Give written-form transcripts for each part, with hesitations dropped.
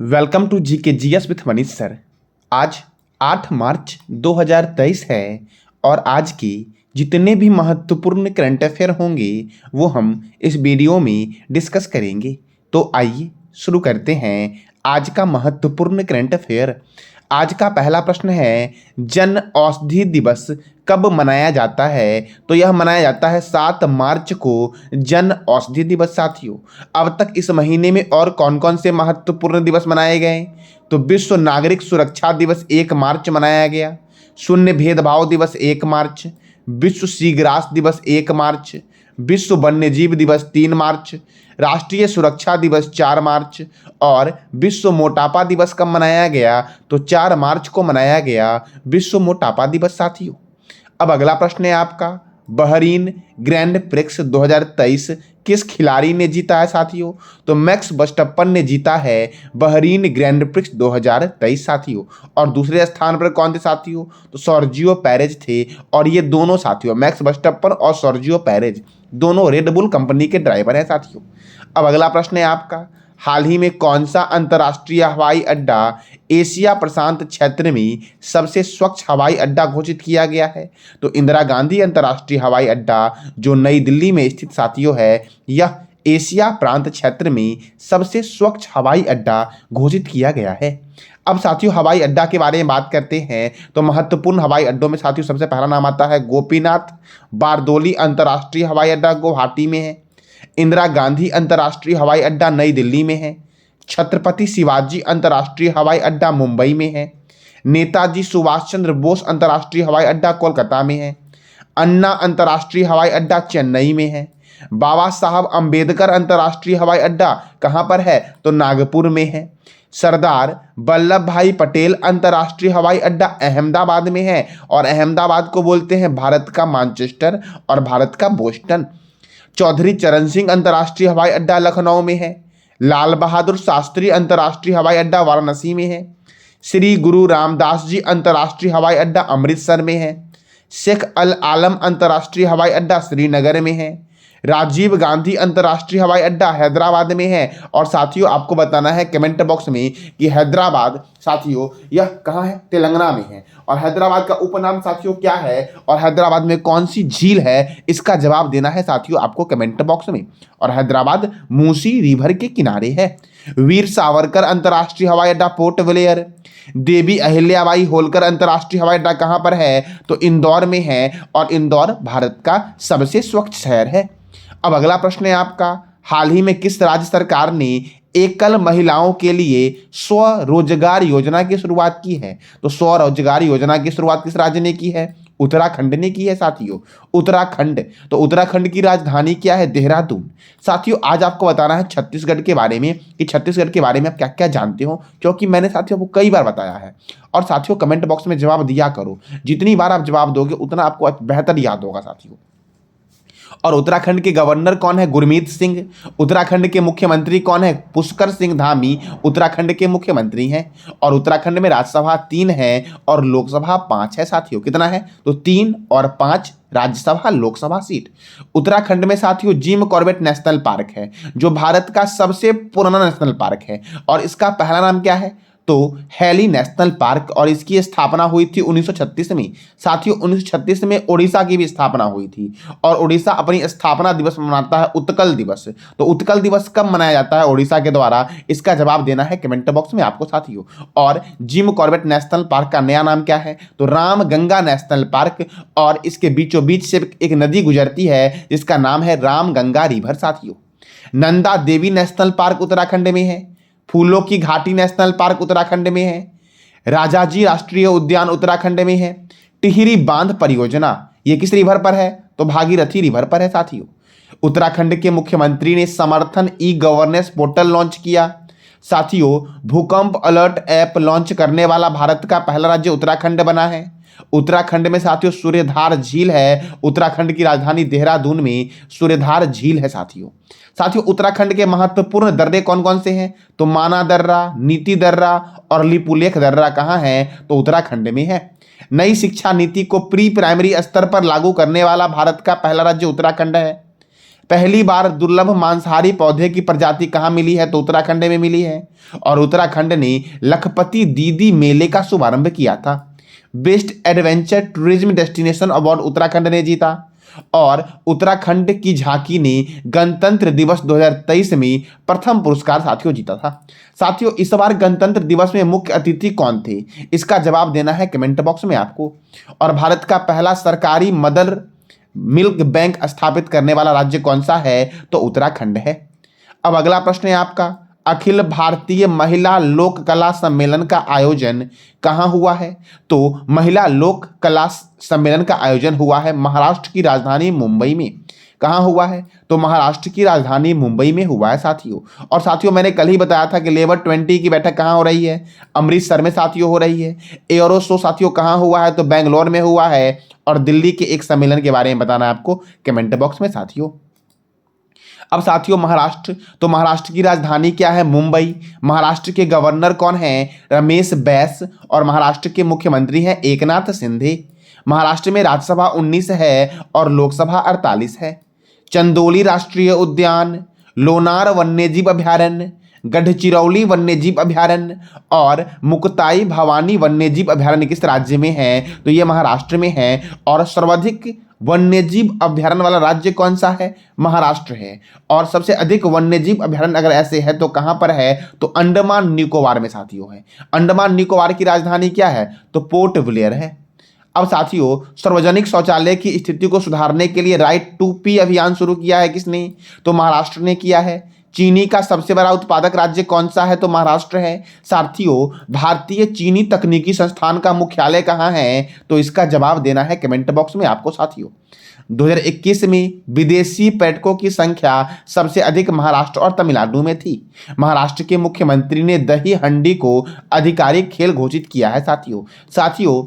Welcome to GK GS with Manish sir. आज 8 मार्च 2023 है और आज की जितने भी महत्वपूर्ण करंट अफेयर होंगे वो हम इस वीडियो में डिस्कस करेंगे। तो आइए शुरू करते हैं आज का महत्वपूर्ण करंट अफेयर। आज का पहला प्रश्न है, जन औषधि दिवस कब मनाया जाता है? तो यह मनाया जाता है 7 मार्च को जन औषधि दिवस। साथियों, अब तक इस महीने में और कौन कौन से महत्वपूर्ण दिवस मनाए गए? तो विश्व नागरिक सुरक्षा दिवस 1 मार्च मनाया गया, शून्य भेदभाव दिवस 1 मार्च, विश्व सीग्रास दिवस 1 मार्च, विश्व वन्यजीव दिवस 3 मार्च, राष्ट्रीय सुरक्षा दिवस 4 मार्च और विश्व मोटापा दिवस कब मनाया गया? तो 4 मार्च को मनाया गया विश्व मोटापा दिवस। साथियों, अब अगला प्रश्न है आपका, बहरीन ग्रैंड प्रिक्स 2023 किस खिलाड़ी ने जीता है? साथियों, तो मैक्स वर्स्टैपन ने जीता है बहरीन ग्रैंड प्रिक्स 2023। साथियों, और दूसरे स्थान पर कौन थे? साथियों, तो सर्जियो पेरेज थे। और ये दोनों साथियों, मैक्स वर्स्टैपन और सर्जियो पेरेज, दोनों रेड बुल कंपनी के ड्राइवर हैं। साथियों, अब अगला प्रश्न है आपका, हाल ही में कौन सा अंतर्राष्ट्रीय हवाई अड्डा एशिया प्रशांत क्षेत्र में सबसे स्वच्छ हवाई अड्डा घोषित किया गया है? तो इंदिरा गांधी अंतर्राष्ट्रीय हवाई अड्डा जो नई दिल्ली में स्थित साथियों है, यह एशिया प्रांत क्षेत्र में सबसे स्वच्छ हवाई अड्डा घोषित किया गया है। अब साथियों, हवाई अड्डा के बारे में बात करते हैं तो महत्वपूर्ण हवाई अड्डों में साथियों सबसे पहला नाम आता है गोपीनाथ बारदोली अंतर्राष्ट्रीय हवाई अड्डा गुवाहाटी में है, इंदिरा गांधी अंतर्राष्ट्रीय हवाई अड्डा नई दिल्ली में है, छत्रपति शिवाजी अंतर्राष्ट्रीय हवाई अड्डा मुंबई में है, नेताजी सुभाष चंद्र बोस अंतर्राष्ट्रीय हवाई अड्डा कोलकाता में है, अन्ना अंतर्राष्ट्रीय हवाई अड्डा चेन्नई में है, बाबा साहब अंबेडकर अंतर्राष्ट्रीय हवाई अड्डा कहाँ पर है? तो नागपुर में है, सरदार वल्लभ भाई पटेल अंतर्राष्ट्रीय हवाई अड्डा अहमदाबाद में है और अहमदाबाद को बोलते हैं भारत का मैनचेस्टर और भारत का बोस्टन, चौधरी चरण सिंह अंतर्राष्ट्रीय हवाई अड्डा लखनऊ में है, लाल बहादुर शास्त्री अंतर्राष्ट्रीय हवाई अड्डा वाराणसी में है, श्री गुरु रामदास जी अंतर्राष्ट्रीय हवाई अड्डा अमृतसर में है, शेख अल आलम अंतर्राष्ट्रीय हवाई अड्डा श्रीनगर में है, राजीव गांधी अंतर्राष्ट्रीय हवाई अड्डा हैदराबाद में है। और साथियों, आपको बताना है कमेंट बॉक्स में कि हैदराबाद साथियों यह कहाँ है? तेलंगाना में है। और हैदराबाद का उपनाम साथियों क्या है और हैदराबाद में कौन सी झील है, इसका जवाब देना है साथियों आपको कमेंट बॉक्स में। और हैदराबाद मूसी रिवर के किनारे है। वीर सावरकर अंतर्राष्ट्रीय हवाई अड्डा पोर्ट ब्लेयर, देवी अहिल्याबाई होलकर अंतर्राष्ट्रीय हवाई अड्डा कहाँ पर है? तो इंदौर में है और इंदौर भारत का सबसे स्वच्छ शहर है। अब अगला प्रश्न है आपका, हाल ही में किस राज्य सरकार ने एकल महिलाओं के लिए स्वरोजगार योजना की शुरुआत की है? तो स्वरोजगार योजना की शुरुआत किस राज्य ने की है? उत्तराखंड ने की है। साथियों, उत्तराखंड, तो उत्तराखंड की राजधानी क्या है? देहरादून। साथियों, आज आपको बताना है छत्तीसगढ़ के बारे में कि छत्तीसगढ़ के बारे में आप क्या क्या जानते हो, क्योंकि मैंने साथियों को कई बार बताया है। और साथियों, कमेंट बॉक्स में जवाब दिया करो, जितनी बार आप जवाब दोगे उतना आपको बेहतर याद होगा। साथियों, और उत्तराखंड के गवर्नर कौन है? गुरमीत सिंह। उत्तराखंड के मुख्यमंत्री कौन है? पुष्कर सिंह धामी उत्तराखंड के मुख्यमंत्री हैं। और उत्तराखंड में राज्यसभा 3 है और लोकसभा 5 है। साथियों, कितना है? तो 3 और 5 राज्यसभा लोकसभा सीट। उत्तराखंड में साथियों जिम कॉर्बेट नेशनल पार्क है जो भारत का सबसे पुराना नेशनल पार्क है और इसका पहला नाम क्या है? तो हैली नेशनल पार्क। और इसकी स्थापना हुई थी 1936 में। साथियों, 1936 में उड़ीसा की भी स्थापना हुई थी और उड़ीसा अपनी स्थापना दिवस मनाता है उत्कल दिवस। तो उत्कल दिवस कब मनाया जाता है उड़ीसा के द्वारा? इसका जवाब देना है कमेंट बॉक्स में आपको। साथियों, और जिम कॉर्बेट नेशनल पार्क का नया नाम क्या है? तो राम गंगा नेशनल पार्क। और इसके बीचों बीच से एक नदी गुजरती है जिसका नाम है राम गंगा रिवर। साथियों, नंदा देवी नेशनल पार्क उत्तराखंड में है, फूलों की घाटी नेशनल पार्क उत्तराखंड में है, राजाजी राष्ट्रीय उद्यान उत्तराखंड में है, टिहरी बांध परियोजना ये किस रिवर पर है? तो भागीरथी रिवर पर है। साथियों, उत्तराखंड के मुख्यमंत्री ने समर्थन ई गवर्नेंस पोर्टल लॉन्च किया। साथियों, भूकंप अलर्ट ऐप लॉन्च करने वाला भारत का पहला राज्य उत्तराखंड बना है। उत्तराखंड में साथियों सूर्यधार झील है। उत्तराखंड की राजधानी देहरादून में सूर्यधार झील है। साथियों, उत्तराखंड के महत्वपूर्ण दर्रे कौन कौन से हैं? तो माना दर्रा, नीति दर्रा और लिपुलेख दर्रा कहाँ है? तो उत्तराखंड में है। नई शिक्षा नीति को प्री प्राइमरी स्तर पर लागू करने वाला भारत का पहला राज्य उत्तराखंड है। पहली बार दुर्लभ मांसाहारी पौधे की प्रजाति कहाँ मिली है? तो उत्तराखंड में मिली है और उत्तराखंड ने लखपति दीदी मेले का शुभारंभ किया था। Best adventure tourism destination award Uttarakhand ने जीता और उत्तराखंड की झांकी ने गणतंत्र दिवस 2023 में प्रथम पुरस्कार साथियों जीता था। साथियों, इस बार गणतंत्र दिवस में मुख्य अतिथि कौन थे? इसका जवाब देना है कमेंट बॉक्स में आपको। और भारत का पहला सरकारी मदर मिल्क बैंक स्थापित करने वाला राज्य कौन सा है? तो उत्तराखंड है। अब अगला प्रश्न है आपका, अखिल भारतीय महिला लोक कला सम्मेलन का आयोजन कहाँ हुआ है? तो महिला लोक कला सम्मेलन का आयोजन हुआ है महाराष्ट्र की राजधानी मुंबई में। कहाँ हुआ है? तो महाराष्ट्र की राजधानी मुंबई में हुआ है साथियों। और साथियों, मैंने कल ही बताया था कि लेबर 20 की बैठक कहाँ हो रही है? अमृतसर में साथियों हो रही है। एयरो शो साथियों कहाँ हुआ है? तो बेंगलोर में हुआ है। और दिल्ली के एक सम्मेलन के बारे में बताना है आपको कमेंट बॉक्स में साथियों। अब साथियों, महाराष्ट्र, तो महाराष्ट्र की राजधानी क्या है? मुंबई। महाराष्ट्र के गवर्नर कौन है? रमेश बैस। और महाराष्ट्र के मुख्यमंत्री हैं एकनाथ शिंदे। महाराष्ट्र में राज्यसभा 19 है और लोकसभा 48 है। चंदोली राष्ट्रीय उद्यान, लोनार वन्यजीव अभयारण्य, गढ़चिरौली वन्यजीव अभयारण्य और मुक्ताई भवानी वन्यजीव अभयारण्य किस राज्य में है? तो ये महाराष्ट्र में है। और सर्वाधिक वन्यजीव अभयारण्य वाला राज्य कौन सा है? महाराष्ट्र है। और सबसे अधिक वन्यजीव अभयारण्य अगर ऐसे है तो कहां पर है? तो अंडमान निकोबार में साथियों है। अंडमान निकोबार की राजधानी क्या है? तो पोर्ट ब्लेयर है। अब साथियों, सार्वजनिक शौचालय की स्थिति को सुधारने के लिए राइट टू पी अभियान शुरू किया है किसने? तो महाराष्ट्र ने किया है। चीनी का सबसे बड़ा उत्पादक राज्य कौन सा है? तो महाराष्ट्र है। साथियों, भारतीय चीनी तकनीकी संस्थान का मुख्यालय कहाँ है? तो इसका जवाब देना है कमेंट बॉक्स में आपको साथियों। 2021 में विदेशी पर्यटकों की संख्या सबसे अधिक महाराष्ट्र और तमिलनाडु में थी। महाराष्ट्र के मुख्यमंत्री ने दही हंडी को आधिकारिक खेल घोषित किया है साथियों।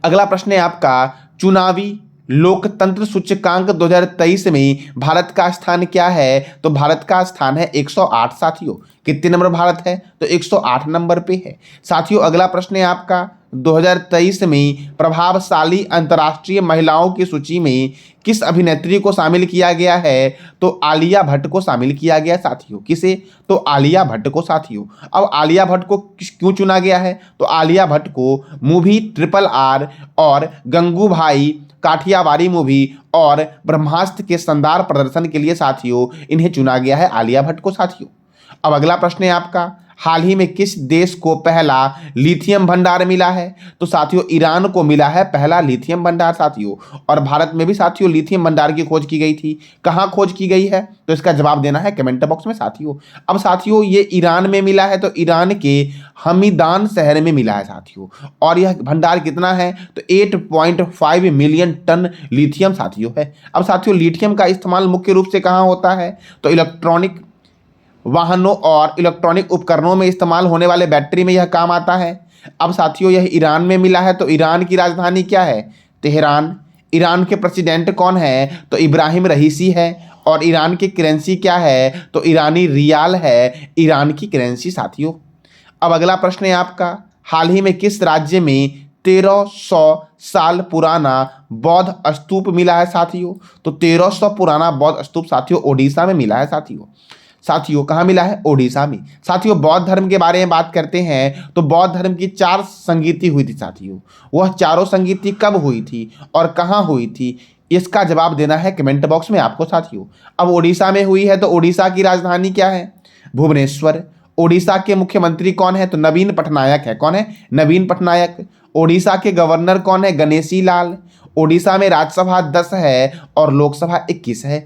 अगला प्रश्न है आपका, चुनावी लोकतंत्र सूचकांक 2023 में भारत का स्थान क्या है? तो भारत का स्थान है 108 साथियों। कितने नंबर भारत है? तो 108 नंबर पे है साथियों। अगला प्रश्न है आपका, 2023 में प्रभावशाली अंतर्राष्ट्रीय महिलाओं की सूची में किस अभिनेत्री को शामिल किया गया है? तो आलिया भट्ट को शामिल किया गया साथियों। किसे? तो आलिया भट्ट को साथियों। अब आलिया भट्ट को क्यों चुना गया है? तो आलिया भट्ट को मूवी RRR और गंगूबाई काठियावाड़ी मूवी और ब्रह्मास्त्र के शानदार प्रदर्शन के लिए साथियों इन्हें चुना गया है, आलिया भट्ट को साथियों। अब अगला प्रश्न है आपका, हाल ही में किस देश को पहला लिथियम भंडार मिला है? तो साथियों, ईरान को मिला है पहला लिथियम भंडार साथियों। और भारत में भी साथियों लिथियम भंडार की खोज की गई थी। कहाँ खोज की गई है? तो इसका जवाब देना है कमेंट बॉक्स में साथियों। अब साथियों, ये ईरान में मिला है, तो ईरान के हमीदान शहर में मिला है साथियों। और यह भंडार कितना है? तो 8.5 मिलियन टन लिथियम साथियों है। अब साथियों, लिथियम का इस्तेमाल मुख्य रूप से कहाँ होता है? तो इलेक्ट्रॉनिक वाहनों और इलेक्ट्रॉनिक उपकरणों में इस्तेमाल होने वाले बैटरी में यह काम आता है। अब साथियों, यह ईरान में मिला है, तो ईरान की राजधानी क्या है? तेहरान। ईरान के प्रेसिडेंट कौन है? तो इब्राहिम रईसी है। और ईरान की करेंसी क्या है? तो ईरानी रियाल है ईरान की करेंसी साथियों। अब अगला प्रश्न है आपका, हाल ही में किस राज्य में 1300 साल पुराना बौद्ध स्तूप मिला है साथियों? तो 1300 पुराना बौद्ध स्तूप साथियों ओडिशा में मिला है साथियों। कहाँ मिला है? ओडिशा में। साथियों, बौद्ध धर्म के बारे में बात करते हैं तो बौद्ध धर्म की 4 संगीति हुई थी साथियों। वह चारों संगीति कब हुई थी और कहाँ हुई थी? इसका जवाब देना है कमेंट बॉक्स में आपको साथियों। अब ओडिशा में हुई है, तो ओडिशा की राजधानी क्या है? भुवनेश्वर। ओडिशा के मुख्यमंत्री कौन है? तो नवीन पटनायक है। कौन है? नवीन पटनायक। ओडिशा के गवर्नर कौन है? गणेशी लाल। ओडिशा में राज्यसभा 10 है और लोकसभा 21 है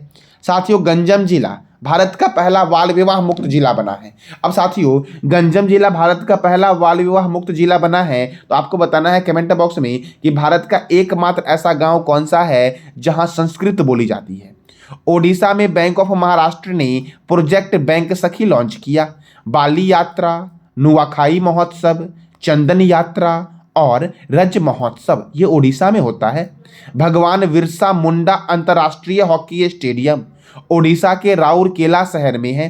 साथियों। गंजम जिला भारत का पहला बाल विवाह मुक्त जिला बना है। अब साथियों, गंजम जिला भारत का पहला बाल विवाह मुक्त जिला बना है, तो आपको बताना है कमेंट बॉक्स में कि भारत का एकमात्र ऐसा गांव कौन सा है जहां संस्कृत बोली जाती है। ओडिशा में बैंक ऑफ महाराष्ट्र ने प्रोजेक्ट बैंक सखी लॉन्च किया। बाली यात्रा, नुआखाई महोत्सव, चंदन यात्रा और रज महोत्सव ये ओडिशा में होता है। भगवान बिरसा मुंडा अंतर्राष्ट्रीय हॉकी स्टेडियम ओडिशा के राउरकेला शहर में है।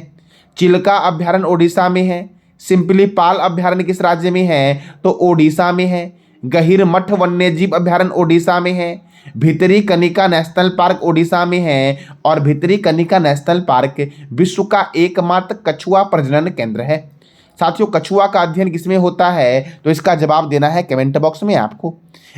चिल्का अभयारण्य ओडिशा में है। सिंपली पाल अभयारण्य किस राज्य में है? तो ओडिशा में है। गहिरमठ वन्यजीव अभयारण्य ओडिशा में है, भितरी कनिका नेशनल पार्क ओडिशा में है और भितरी कनिका नेशनल पार्क विश्व का एकमात्र कछुआ प्रजनन केंद्र है। साथियों, कछुआ का अध्ययन किसमें होता है, तो इसका जवाब देना है कमेंट बॉक्स में आपको।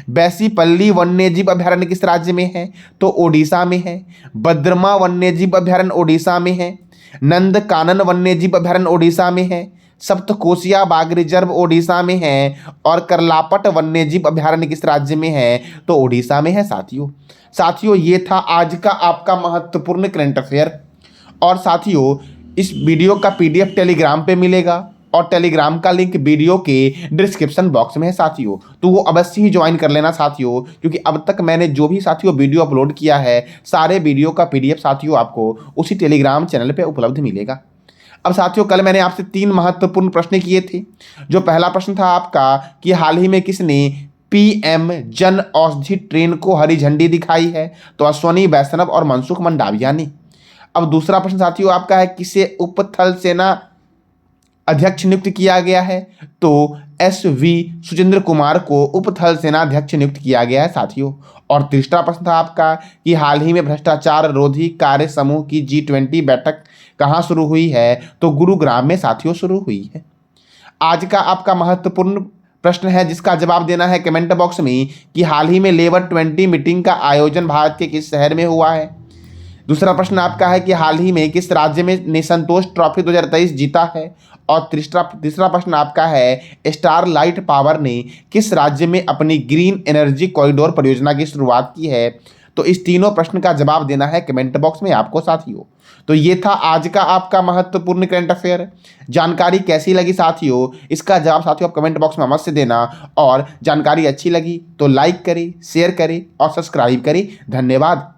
बैसीपल्ली वन्यजीव अभयारण्य किस राज्य में है, तो ओडिशा में है। बद्रमा वन्यजीव अभयारण्य ओडिशा में है। नंदकानन वन्यजीव अभयारण्य ओडिशा में है। सप्तकोशिया बाघ रिजर्व ओडिशा में है और करलापट वन्यजीव अभयारण्य किस राज्य में है, तो ओडिशा में है। साथियों ये था आज का आपका महत्वपूर्ण करंट अफेयर। और साथियों इस वीडियो का पीडीएफ टेलीग्राम पे मिलेगा और टेलीग्राम का लिंक वीडियो के डिस्क्रिप्शन बॉक्स में है साथियों, तो वो अवश्य ही ज्वाइन कर लेना साथियों, क्योंकि अब तक मैंने जो भी साथियों वीडियो अपलोड किया है सारे वीडियो का पीडीएफ साथियों आपको उसी टेलीग्राम चैनल पे उपलब्ध मिलेगा। अब साथियों कल मैंने आपसे 3 महत्वपूर्ण प्रश्न किए थे। जो पहला प्रश्न था आपका कि हाल ही में किसने पीएम जन औषधि ट्रेन को हरी झंडी दिखाई है, तो अश्वनी वैष्णव और मनसुख मंडाविया ने। अब दूसरा प्रश्न साथियों आपका है किसे उप थल सेना अध्यक्ष नियुक्त किया गया है, तो SV सुचिंद्र कुमार को उप थल सेना अध्यक्ष नियुक्त किया गया है साथियों। और तीसरा प्रश्न था आपका कि हाल ही में भ्रष्टाचार रोधी कार्य समूह की G20 बैठक कहाँ शुरू हुई है, तो गुरुग्राम में साथियों शुरू हुई है। आज का आपका महत्वपूर्ण प्रश्न है जिसका जवाब देना है कमेंट बॉक्स में कि हाल ही में लेबर 20 मीटिंग का आयोजन भारत के किस शहर में हुआ है। दूसरा प्रश्न आपका है कि हाल ही में किस राज्य में ने संतोष ट्रॉफी 2023 जीता है। और तीसरा प्रश्न आपका है स्टारलाइट पावर ने किस राज्य में अपनी ग्रीन एनर्जी कॉरिडोर परियोजना की शुरुआत की है। तो इस तीनों प्रश्न का जवाब देना है कमेंट बॉक्स में आपको साथियों। तो ये था आज का आपका महत्वपूर्ण करंट अफेयर। जानकारी कैसी लगी साथियों, इसका जवाब साथियों आप कमेंट बॉक्स में अवश्य देना। और जानकारी अच्छी लगी तो लाइक करें, शेयर करें और सब्सक्राइब करें। धन्यवाद।